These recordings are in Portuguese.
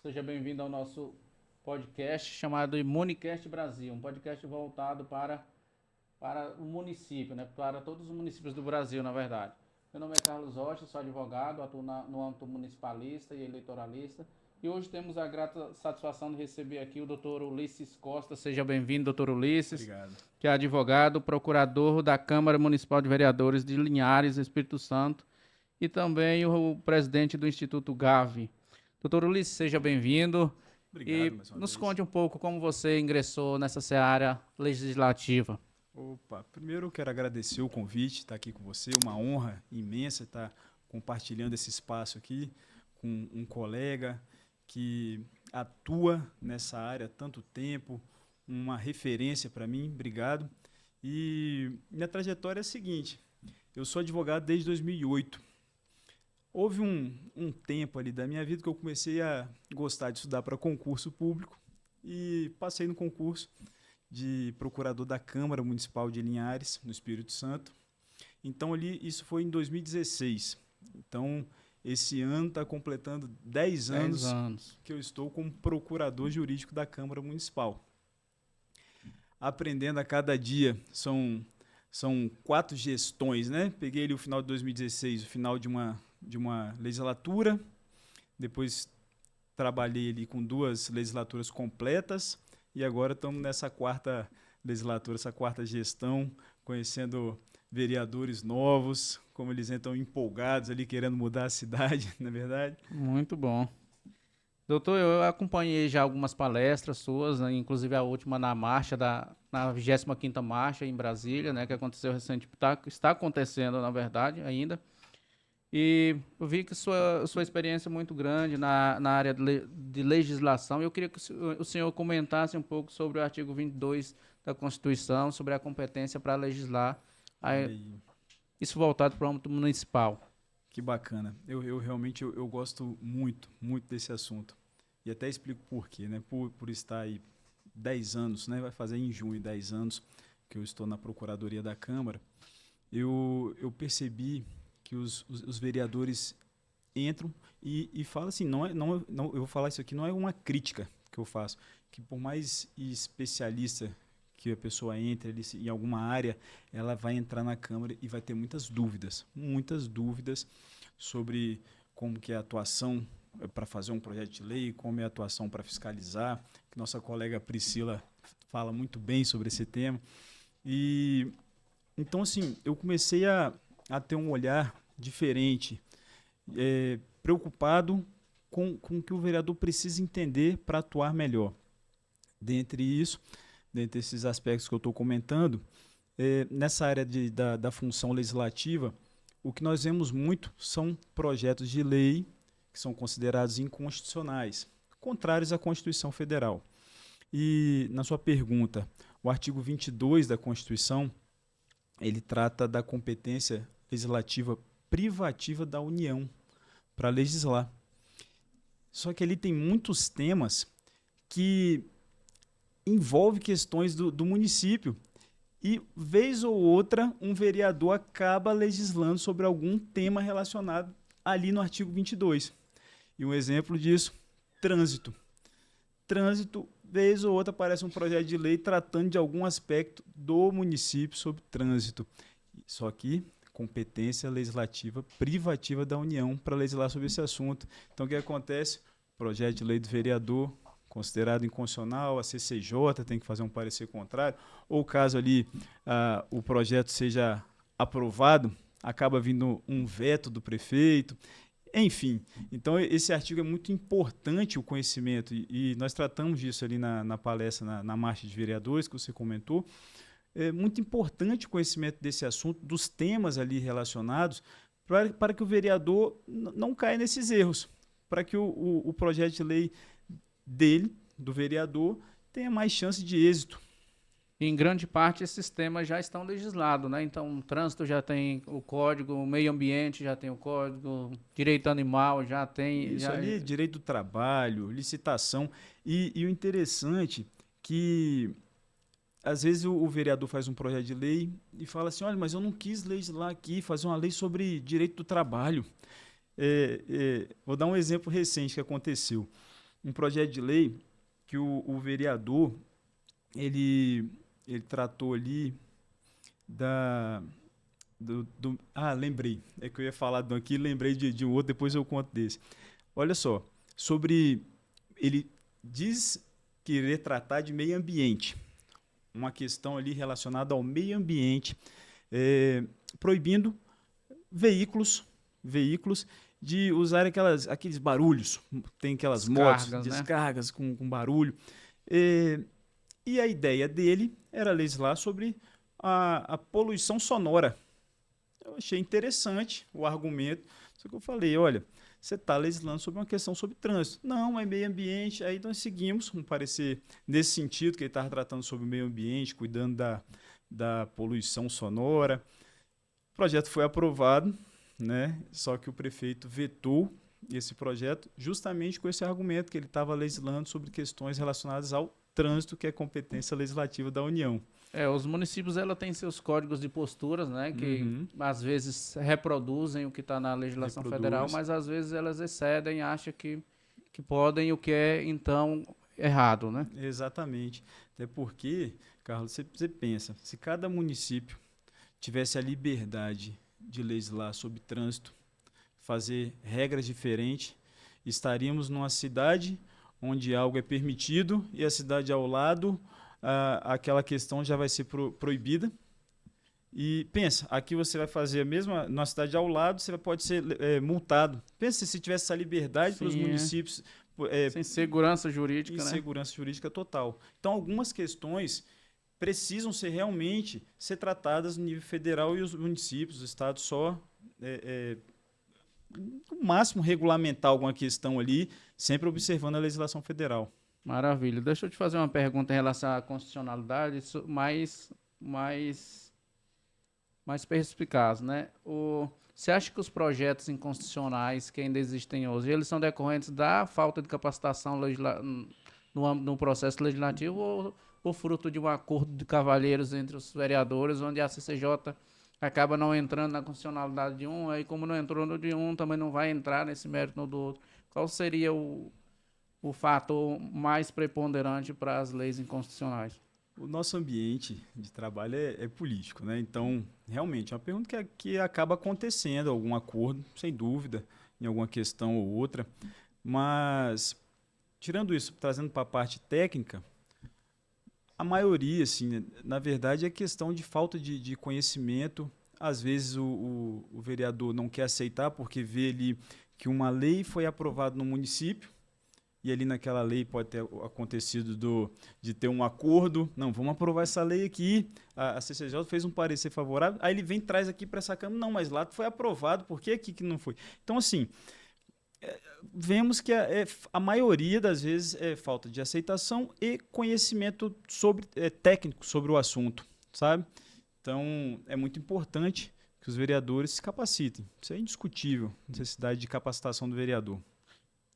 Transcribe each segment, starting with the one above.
Seja bem-vindo ao nosso podcast chamado Imunicast Brasil, um podcast voltado para o município, né? Para todos os municípios do Brasil, na verdade. Meu nome é Carlos Rocha, sou advogado, atuo no âmbito municipalista e eleitoralista. E hoje temos a grata satisfação de receber aqui o doutor Ulisses Costa. Seja bem-vindo, doutor Ulisses. Obrigado. Que é advogado, procurador da Câmara Municipal de Vereadores de Linhares, Espírito Santo, e também o presidente do Instituto Gavi. Doutor Ulisses, seja bem-vindo. Obrigado, E mais uma nos vez. conte um pouco como você ingressou nessa seara legislativa. Opa, primeiro eu quero agradecer o convite, estar aqui com você, uma honra imensa estar compartilhando esse espaço aqui com um colega que atua nessa área há tanto tempo, uma referência para mim, obrigado. E minha trajetória é a seguinte, eu sou advogado desde 2008. Houve um tempo ali da minha vida que eu comecei a gostar de estudar para concurso público e passei no concurso de procurador da Câmara Municipal de Linhares, no Espírito Santo. Então, ali, isso foi em 2016. Então, esse ano está completando 10 anos que eu estou como procurador jurídico da Câmara Municipal. Aprendendo a cada dia, são 4 gestões, né? Peguei ali o final de 2016, o final de uma legislatura, depois trabalhei ali com 2 legislaturas completas, e agora estamos nessa 4ª legislatura, essa 4ª gestão, conhecendo vereadores novos, como eles entram empolgados ali, querendo mudar a cidade, não é verdade? Muito bom. Doutor, eu acompanhei já algumas palestras suas, né, inclusive a última na na 25ª Marcha em Brasília, né, que aconteceu recentemente, está acontecendo, na verdade, ainda. E eu vi que sua experiência é muito grande na área de legislação. Eu queria que o senhor comentasse um pouco sobre o artigo 22 da Constituição, sobre a competência para legislar, Olha aí, isso voltado para o âmbito municipal. que bacana. Eu realmente eu gosto muito, muito desse assunto. E até explico por quê, né? Por estar aí 10 anos, né? Vai fazer em junho 10 anos que eu estou na Procuradoria da Câmara. Eu percebi que os vereadores entram e falam assim, não, eu vou falar isso aqui, não é uma crítica que eu faço, que por mais especialista que a pessoa entre ali, em alguma área, ela vai entrar na Câmara e vai ter muitas dúvidas sobre como que é a atuação para fazer um projeto de lei, como é a atuação para fiscalizar, que nossa colega Priscila fala muito bem sobre esse tema. E então, assim, eu comecei a ter um olhar diferente, preocupado com o que o vereador precisa entender para atuar melhor. Dentre esses aspectos que eu estou comentando, nessa área da função legislativa, o que nós vemos muito são projetos de lei que são considerados inconstitucionais, contrários à Constituição Federal. E, na sua pergunta, o artigo 22 da Constituição, ele trata da competência legislativa privativa da União para legislar. Só que ali tem muitos temas que envolvem questões do município. E, vez ou outra, um vereador acaba legislando sobre algum tema relacionado ali no artigo 22. E um exemplo disso, trânsito. Trânsito, vez ou outra, aparece um projeto de lei tratando de algum aspecto do município sobre trânsito. Só que competência legislativa privativa da União para legislar sobre esse assunto. Então, o que acontece? Projeto de lei do vereador, considerado inconstitucional, a CCJ tem que fazer um parecer contrário, ou caso ali o projeto seja aprovado, acaba vindo um veto do prefeito. Enfim, então esse artigo é muito importante, o conhecimento, e nós tratamos disso ali na palestra, na Marcha de Vereadores, que você comentou. É muito importante o conhecimento desse assunto, dos temas ali relacionados, para que o vereador não caia nesses erros, para que o projeto de lei do vereador, tenha mais chance de êxito. Em grande parte, esses temas já estão legislados, né? Então, o trânsito já tem o código, o meio ambiente já tem o código, direito animal já tem. Isso ali, direito do trabalho, licitação. E o interessante que, às vezes, o vereador faz um projeto de lei e fala assim, olha, mas eu não quis legislar aqui, fazer uma lei sobre direito do trabalho. Vou dar um exemplo recente que aconteceu. um projeto de lei que o vereador, ele tratou ali lembrei. É que eu ia falar de um aqui, lembrei de um outro, depois eu conto desse. Olha só, ele diz querer tratar de meio ambiente, uma questão ali relacionada ao meio ambiente, proibindo veículos de usar aqueles barulhos, tem aquelas motos, descargas, né? com barulho. E a ideia dele era legislar sobre a poluição sonora. Eu achei interessante o argumento, só que eu falei, olha, você está legislando sobre uma questão sobre trânsito. Não, é meio ambiente. Aí nós seguimos um parecer nesse sentido, que ele estava tratando sobre o meio ambiente, cuidando da poluição sonora. O projeto foi aprovado, né? Só que o prefeito vetou esse projeto justamente com esse argumento que ele estava legislando sobre questões relacionadas ao trânsito, que é competência legislativa da União. Os municípios têm seus códigos de posturas, né, que às vezes reproduzem o que está na legislação federal, mas às vezes elas excedem, acham que podem, o que é, então, errado, né? Exatamente. Até porque, Carlos, você pensa, se cada município tivesse a liberdade de legislar sobre trânsito, fazer regras diferentes, estaríamos numa cidade onde algo é permitido e a cidade ao lado, aquela questão já vai ser proibida. E pensa, aqui você vai fazer a mesma, na cidade ao lado, você pode ser multado. Pensa se tivesse essa liberdade para os municípios. Sem segurança jurídica, né? Segurança jurídica total. Então, algumas questões precisam realmente ser tratadas no nível federal e os municípios, os estados só no máximo regulamentar alguma questão ali, sempre observando a legislação federal. Maravilha. Deixa eu te fazer uma pergunta em relação à constitucionalidade, mais perspicaz, né? Você acha que os projetos inconstitucionais que ainda existem hoje, eles são decorrentes da falta de capacitação no processo legislativo ou fruto de um acordo de cavalheiros entre os vereadores, onde a CCJ acaba não entrando na constitucionalidade de um, aí como não entrou no de um, também não vai entrar nesse mérito no do outro? Qual seria o fator mais preponderante para as leis inconstitucionais? O nosso ambiente de trabalho é político, né? Então, realmente, é uma pergunta que acaba acontecendo, algum acordo, sem dúvida, em alguma questão ou outra. Mas, tirando isso, trazendo para a parte técnica, a maioria, assim, na verdade, é questão de falta de conhecimento. Às vezes, o vereador não quer aceitar porque vê ali que uma lei foi aprovada no município, e ali naquela lei pode ter acontecido de ter um acordo, não, vamos aprovar essa lei aqui, a CCJ fez um parecer favorável, aí ele vem e traz aqui para essa Câmara, não, mas lá foi aprovado, por que aqui que não foi? Então, assim, vemos que a maioria das vezes é falta de aceitação e conhecimento técnico sobre o assunto, sabe? Então, é muito importante que os vereadores se capacitem, isso é indiscutível, necessidade de capacitação do vereador.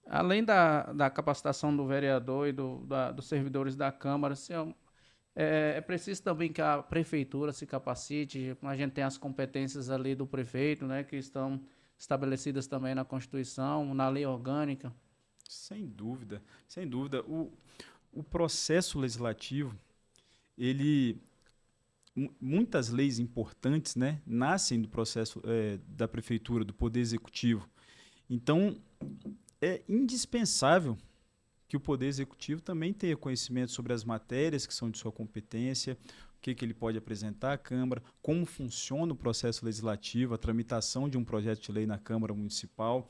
Além da capacitação do vereador e dos servidores da Câmara, é preciso também que a prefeitura se capacite. A gente tem as competências ali do prefeito, né, que estão estabelecidas também na Constituição, na lei orgânica. Sem dúvida, sem dúvida. O processo legislativo, muitas leis importantes, né, nascem do processo da prefeitura, do Poder Executivo. Então, é indispensável que o Poder Executivo também tenha conhecimento sobre as matérias que são de sua competência, o que ele pode apresentar à Câmara, como funciona o processo legislativo, a tramitação de um projeto de lei na Câmara Municipal,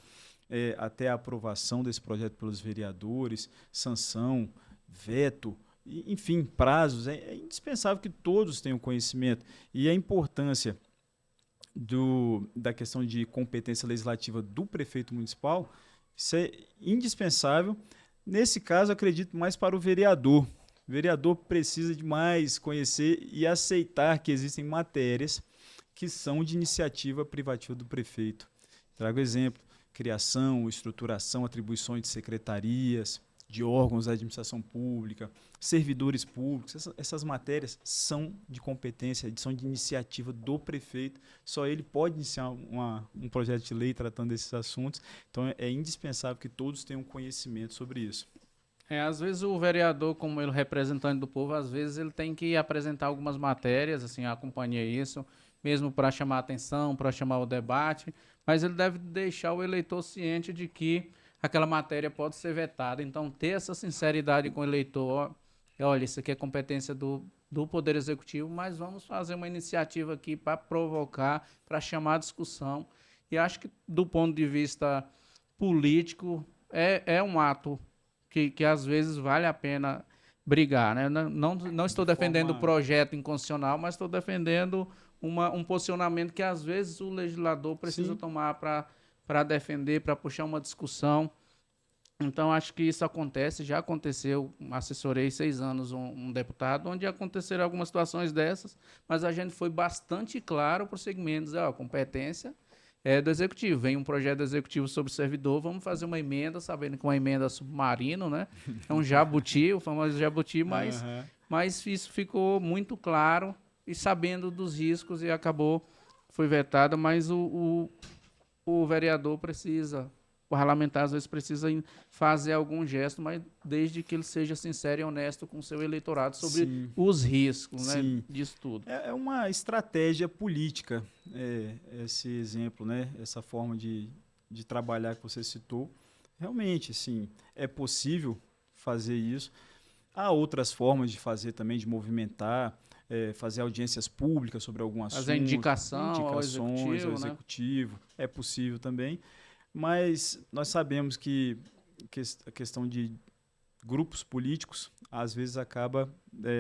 até a aprovação desse projeto pelos vereadores, sanção, veto, enfim, prazos. É indispensável que todos tenham conhecimento. E a importância da questão de competência legislativa do prefeito municipal, isso é indispensável. Nesse caso, acredito mais para o vereador. O vereador precisa de mais conhecer e aceitar que existem matérias que são de iniciativa privativa do prefeito. Trago exemplo: criação, estruturação, atribuições de secretarias, de órgãos da administração pública, servidores públicos. Essas matérias são de competência, são de iniciativa do prefeito. Só ele pode iniciar um projeto de lei tratando desses assuntos. Então, é indispensável que todos tenham conhecimento sobre isso. Às vezes o vereador, como ele é representante do povo, às vezes ele tem que apresentar algumas matérias, assim, acompanhar isso, mesmo para chamar a atenção, para chamar o debate, mas ele deve deixar o eleitor ciente de que aquela matéria pode ser vetada. Então, ter essa sinceridade com o eleitor, olha, isso aqui é competência do Poder Executivo, mas vamos fazer uma iniciativa aqui para provocar, para chamar a discussão. E acho que, do ponto de vista político, é um ato que às vezes vale a pena brigar, né? Não estou defendendo o projeto inconstitucional, mas estou defendendo um posicionamento que às vezes o legislador precisa tomar para defender, para puxar uma discussão. Então, acho que isso acontece, já aconteceu, assessorei 6 anos um deputado, onde aconteceram algumas situações dessas, mas a gente foi bastante claro para os segmentos, a competência é do executivo. Vem um projeto do executivo sobre o servidor, vamos fazer uma emenda, sabendo que uma emenda submarino, né? É um jabuti, o famoso jabuti, mas isso ficou muito claro e sabendo dos riscos e acabou, foi vetada, mas o vereador precisa, o parlamentar às vezes precisa fazer algum gesto, mas desde que ele seja sincero e honesto com o seu eleitorado sobre os riscos, né, disso tudo. É uma estratégia política, esse exemplo, né, essa forma de trabalhar que você citou. Realmente, sim, é possível fazer isso. Há outras formas de fazer também, de movimentar, fazer audiências públicas sobre algum assunto. Fazer indicações ao executivo, né? É possível também. Mas nós sabemos que a questão de grupos políticos, às vezes, acaba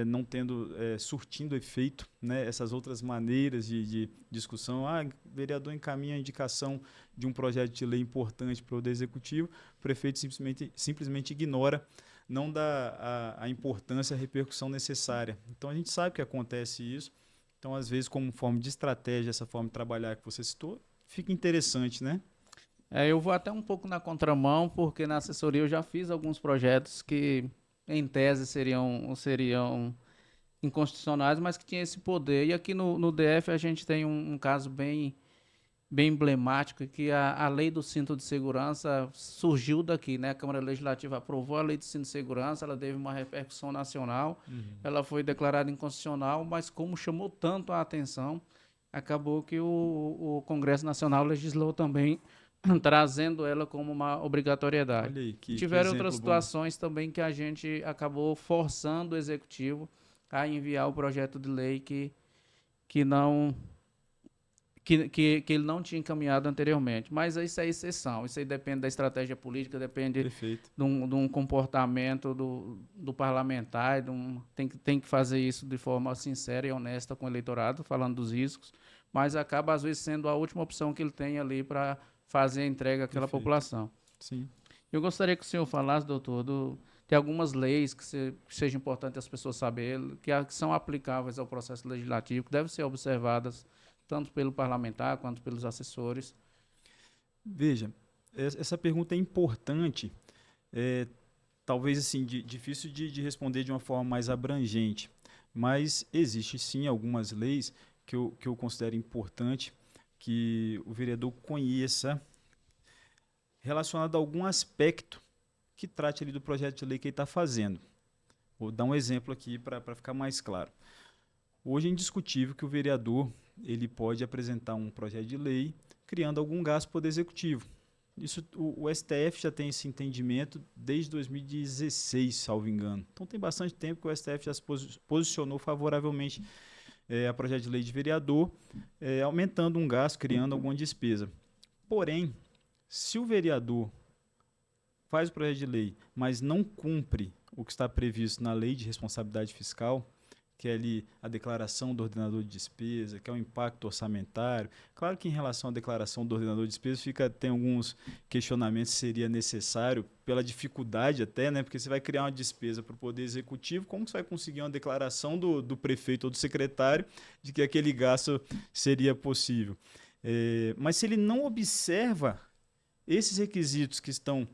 não tendo, surtindo efeito, né? Essas outras maneiras de discussão. O vereador encaminha a indicação de um projeto de lei importante para o Executivo, o prefeito simplesmente ignora, não dá a importância, a repercussão necessária. Então, a gente sabe que acontece isso. Então, às vezes, como forma de estratégia, essa forma de trabalhar que você citou, fica interessante, né? Eu vou até um pouco na contramão, porque na assessoria eu já fiz alguns projetos que, em tese, seriam inconstitucionais, mas que tinham esse poder. E aqui no DF a gente tem um caso bem emblemático, que a lei do cinto de segurança surgiu daqui, né? A Câmara Legislativa aprovou a lei do cinto de segurança, ela teve uma repercussão nacional, ela foi declarada inconstitucional, mas como chamou tanto a atenção, acabou que o Congresso Nacional legislou também, trazendo ela como uma obrigatoriedade. Olha aí, tiveram outras situações também que a gente acabou forçando o Executivo a enviar o projeto de lei que ele não tinha encaminhado anteriormente. Mas isso é exceção, isso aí depende da estratégia política, depende de um comportamento do parlamentar, tem que fazer isso de forma sincera e honesta com o eleitorado, falando dos riscos, mas acaba às vezes sendo a última opção que ele tem ali para fazer a entrega àquela população. Sim. Eu gostaria que o senhor falasse, doutor, tem algumas leis que seja importante as pessoas saberem, que são aplicáveis ao processo legislativo, que devem ser observadas tanto pelo parlamentar quanto pelos assessores. Veja, essa pergunta é importante, talvez assim, difícil de responder de uma forma mais abrangente, mas existe sim algumas leis que eu considero importante que o vereador conheça relacionado a algum aspecto que trate ali do projeto de lei que ele está fazendo. Vou dar um exemplo aqui para ficar mais claro. Hoje é indiscutível que o vereador ele pode apresentar um projeto de lei criando algum gasto para o Poder Executivo. Isso, o STF já tem esse entendimento desde 2016, salvo engano. Então tem bastante tempo que o STF já se posicionou favoravelmente a projeto de lei de vereador, aumentando um gasto, criando alguma despesa. Porém, se o vereador faz o projeto de lei, mas não cumpre o que está previsto na lei de responsabilidade fiscal, que é ali a declaração do ordenador de despesa, que é o impacto orçamentário. Claro que em relação à declaração do ordenador de despesa tem alguns questionamentos se seria necessário, pela dificuldade até, né? Porque você vai criar uma despesa para o Poder Executivo, como você vai conseguir uma declaração do prefeito ou do secretário de que aquele gasto seria possível? Mas se ele não observa esses requisitos que estão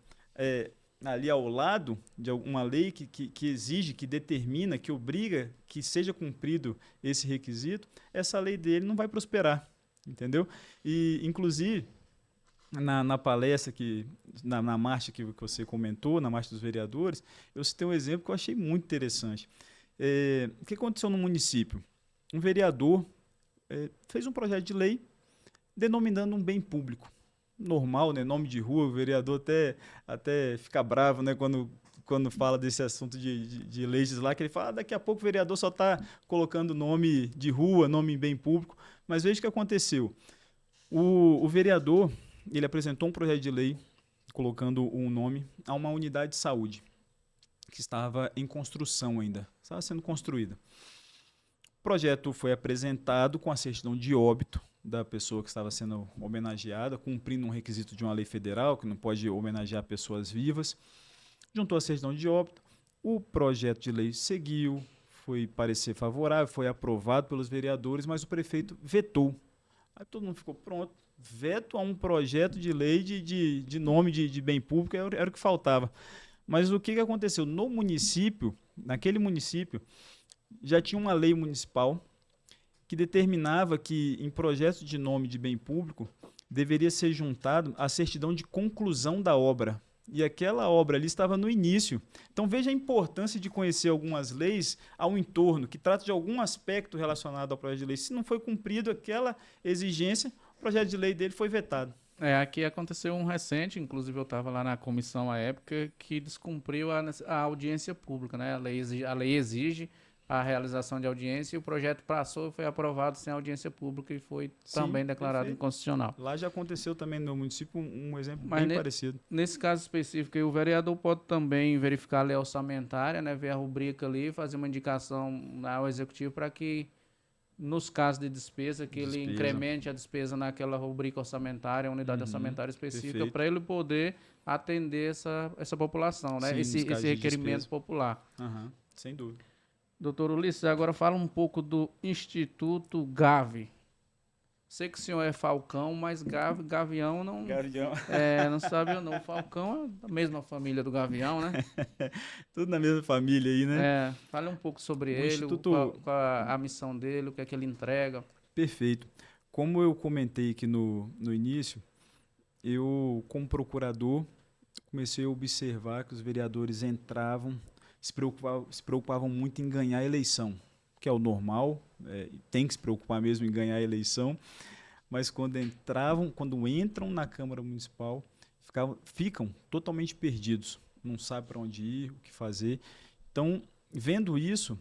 ali ao lado de uma lei que exige, que determina, que obriga que seja cumprido esse requisito, essa lei dele não vai prosperar, entendeu? E, inclusive, na palestra, na marcha que você comentou, na marcha dos vereadores, eu citei um exemplo que eu achei muito interessante. O que aconteceu no município? Um vereador fez um projeto de lei denominando um bem público. Normal, né? Nome de rua, o vereador até fica bravo, né? Quando fala desse assunto de legislar, que ele fala, daqui a pouco o vereador só está colocando nome de rua, nome em bem público. Mas veja o que aconteceu. O vereador, ele apresentou um projeto de lei colocando um nome a uma unidade de saúde que estava em construção ainda, estava sendo construída. O projeto foi apresentado com a certidão de óbito da pessoa que estava sendo homenageada, cumprindo um requisito de uma lei federal, que não pode homenagear pessoas vivas. Juntou a certidão de óbito, o projeto de lei seguiu, foi parecer favorável, foi aprovado pelos vereadores, mas o prefeito vetou. Aí todo mundo ficou pronto, veto a um projeto de lei de nome de bem público, era o que faltava. Mas o que aconteceu? No município, naquele município, já tinha uma lei municipal que determinava que em projetos de nome de bem público deveria ser juntado a certidão de conclusão da obra. E aquela obra ali estava no início. Então veja a importância de conhecer algumas leis ao entorno, que tratam de algum aspecto relacionado ao projeto de lei. Se não foi cumprido aquela exigência, o projeto de lei dele foi vetado. Aqui aconteceu um recente, inclusive eu estava lá na comissão à época, que descumpriu a audiência pública, né? A lei exige a realização de audiência e o projeto passou e foi aprovado sem audiência pública e foi também declarado perfeito. Inconstitucional. Lá já aconteceu também no município um exemplo bem parecido. Nesse caso específico, aí, o vereador pode também verificar a lei orçamentária, né? Ver a rubrica ali, fazer uma indicação ao executivo para que nos casos de despesa, que ele incremente a despesa naquela rubrica orçamentária, unidade orçamentária específica, para ele poder atender essa população, né? Sim, esse requerimento popular. Sem dúvida. Doutor Ulisses, agora fala um pouco do Instituto Gavi. Sei que o senhor é Falcão, mas Gavião não... Gavião. Não sabe ou não. O Falcão é da mesma família do Gavião, né? Tudo na mesma família aí, né? Fale um pouco sobre ele, qual a missão dele, o que é que ele entrega. Perfeito. Como eu comentei aqui no início, eu, como procurador, comecei a observar que os vereadores entravam, se preocupavam muito em ganhar a eleição, que é o normal, tem que se preocupar mesmo em ganhar a eleição, mas quando entram na Câmara Municipal, ficam totalmente perdidos, não sabem para onde ir, o que fazer. Então, vendo isso,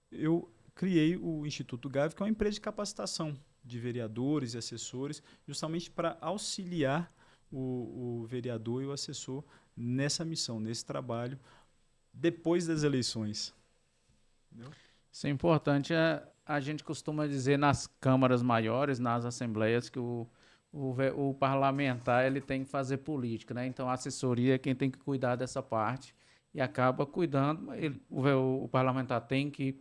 eu criei o Instituto Gavi, que é uma empresa de capacitação de vereadores e assessores, justamente para auxiliar o vereador e o assessor nessa missão, nesse trabalho, depois das eleições. Entendeu? Isso é importante. A gente costuma dizer nas câmaras maiores, nas assembleias, que o parlamentar ele tem que fazer política, né? Então a assessoria é quem tem que cuidar dessa parte e acaba cuidando. O parlamentar tem que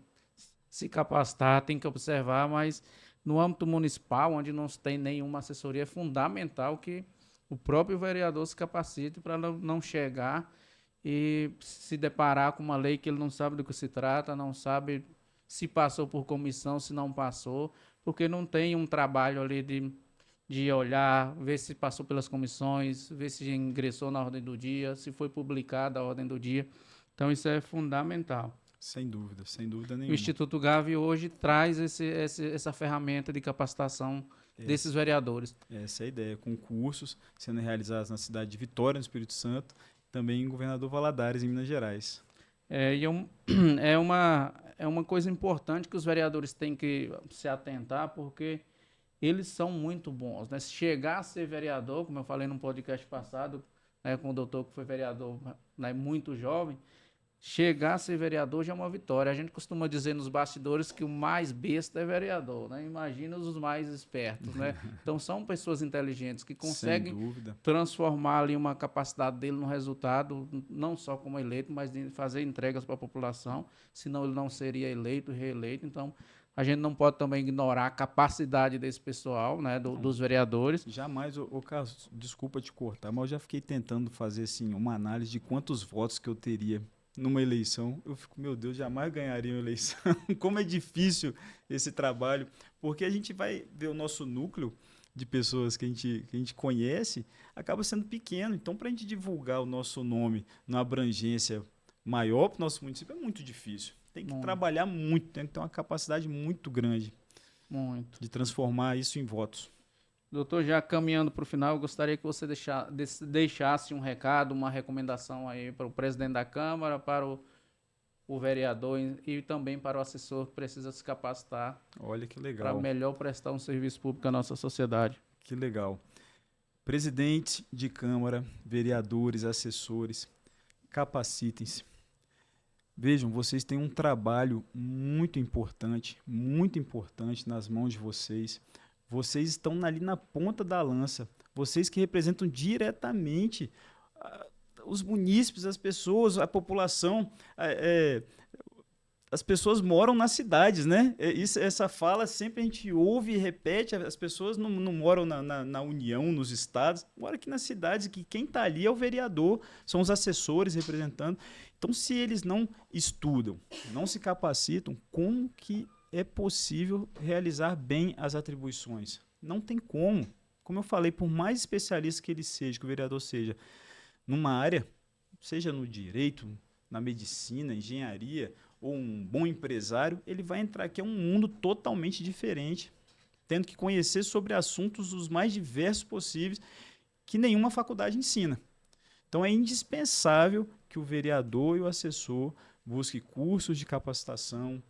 se capacitar, tem que observar, mas no âmbito municipal, onde não tem nenhuma assessoria, é fundamental que o próprio vereador se capacite para não chegar e se deparar com uma lei que ele não sabe do que se trata, não sabe se passou por comissão, se não passou, porque não tem um trabalho ali de olhar, ver se passou pelas comissões, ver se ingressou na ordem do dia, se foi publicada a ordem do dia. Então, isso é fundamental. Sem dúvida nenhuma. O Instituto Gavi hoje traz essa ferramenta de capacitação desses vereadores. Essa é a ideia, com cursos sendo realizados na cidade de Vitória, no Espírito Santo, também em Governador Valadares, em Minas Gerais. É uma coisa importante que os vereadores têm que se atentar, porque eles são muito bons, né? Se chegar a ser vereador, como eu falei num podcast passado, né, com o doutor que foi vereador, né, muito jovem, chegar a ser vereador já é uma vitória. A gente costuma dizer nos bastidores que o mais besta é vereador, né? Imagina os mais espertos, né? Então são pessoas inteligentes que conseguem transformar ali uma capacidade dele no resultado, não só como eleito, mas de fazer entregas para a população, senão ele não seria eleito, reeleito. Então a gente não pode também ignorar a capacidade desse pessoal, né, dos vereadores. Jamais, Carlos, desculpa te cortar, mas eu já fiquei tentando fazer assim, uma análise de quantos votos que eu teria numa eleição. Eu fico, meu Deus, jamais ganharia uma eleição. Como é difícil esse trabalho, porque a gente vai ver o nosso núcleo de pessoas que a gente conhece acaba sendo pequeno. Então, para a gente divulgar o nosso nome numa abrangência maior para o nosso município é muito difícil. Tem que trabalhar muito, tem que ter uma capacidade muito grande de transformar isso em votos. Doutor, já caminhando para o final, eu gostaria que você deixasse um recado, uma recomendação aí para o presidente da Câmara, para o vereador e também para o assessor que precisa se capacitar. Olha que legal. Para melhor prestar um serviço público à nossa sociedade. Que legal. Presidente de Câmara, vereadores, assessores, capacitem-se. Vejam, vocês têm um trabalho muito importante nas mãos de vocês. Vocês estão ali na ponta da lança. Vocês que representam diretamente os munícipes, as pessoas, a população. As pessoas moram nas cidades, né? Essa fala sempre a gente ouve e repete. As pessoas não moram na União, nos estados, moram aqui nas cidades, que quem está ali é o vereador, são os assessores representando. Então, se eles não estudam, não se capacitam, como que é possível realizar bem as atribuições? Não tem como. Como eu falei, por mais especialista que ele seja, que o vereador seja, numa área, seja no direito, na medicina, engenharia, ou um bom empresário, ele vai entrar aqui, é um mundo totalmente diferente, tendo que conhecer sobre assuntos os mais diversos possíveis, que nenhuma faculdade ensina. Então é indispensável que o vereador e o assessor busquem cursos de capacitação,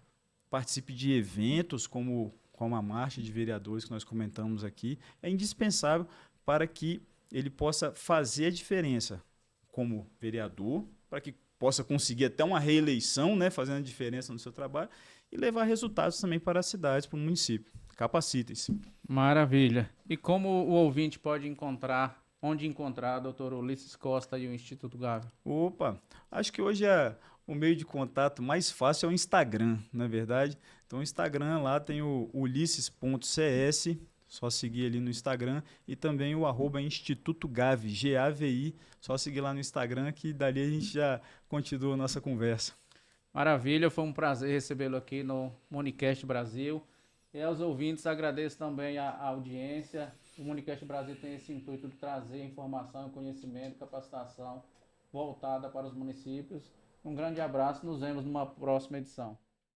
participe de eventos como a marcha de vereadores que nós comentamos aqui. É indispensável para que ele possa fazer a diferença como vereador, para que possa conseguir até uma reeleição, né, fazendo a diferença no seu trabalho, e levar resultados também para as cidades, para o município. Capacitem-se. Maravilha. E como o ouvinte pode onde encontrar o Dr. Ulisses Costa e o Instituto Gávea? Opa, acho que hoje o meio de contato mais fácil é o Instagram, não é verdade? Então o Instagram lá tem o ulisses.cs, só seguir ali no Instagram, e também o @Instituto Gavi, Gavi, só seguir lá no Instagram que dali a gente já continua a nossa conversa. Maravilha, foi um prazer recebê-lo aqui no Monicast Brasil. E aos ouvintes agradeço também a audiência. O Monicast Brasil tem esse intuito de trazer informação, conhecimento, capacitação voltada para os municípios. Um grande abraço, nos vemos numa próxima edição.